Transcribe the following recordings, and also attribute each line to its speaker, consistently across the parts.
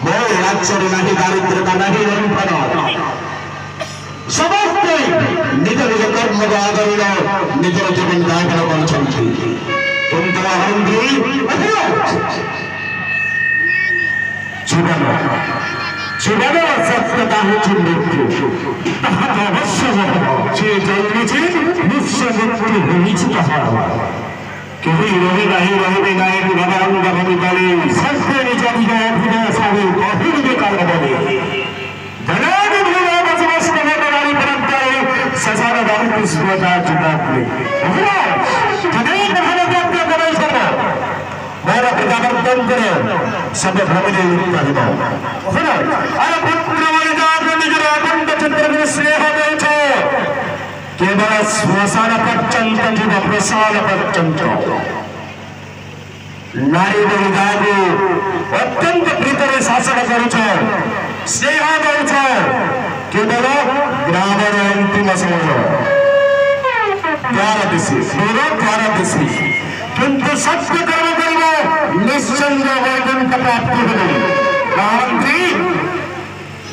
Speaker 1: বই রাজ্যের নাহি দারিদ্রতা নাহি লুণ্ঠন সমস্তে নিজ নিজ কর্ম আদরিল নিজের জীবন যাপন করছেন কিন্তু অহঙ্গী জীবন জীবনের সত্যতা হচ্ছে মৃত্যু তাহা তো অবশ্য যে জন্মেছে নিঃস্ব মৃত্যু নিশ্চিত হওয়া কেউই রহিবে নাই ভগবান ভগবী বলে সত্য নিজ নিজ অভিনয় সাবে অভিনবে কাল বলে सजाना दारू किस प्रकार चुनाव में अनेक भावों को अपने प्रवेश करो मेरा प्रजावर्तन करो सब भ्रमणे उत्तर दो सुनो अरे पुत्र वाले जाकर निजर अखंड चंद्र में स्नेह देते केवल श्मशान पर्यंत जीव प्रसाद पर्यंत नारी बलिदागु अत्यंत प्रीतरे शासन करुछ स्नेह देउछ केवल ग्रामर अंतिम समय द्वार दिशी द्वार दिशी किंतु सत्य कर्म करिब निश्चंद वैकुंठ प्राप्ति होबे महामंत्री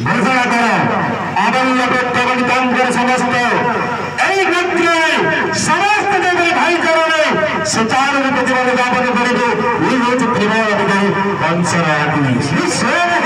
Speaker 1: घोषणा कर आबल्य प्रत्यवंतन कर समस्त এই ক্ষেত্রে সমস্ত দেবের ভাইচারে সুচারু রূপে জীবন যাপন করিবে এই হচ্ছে ত্রিভুবন অধিকারী বংশরাজি শ্রী শ্রীরাম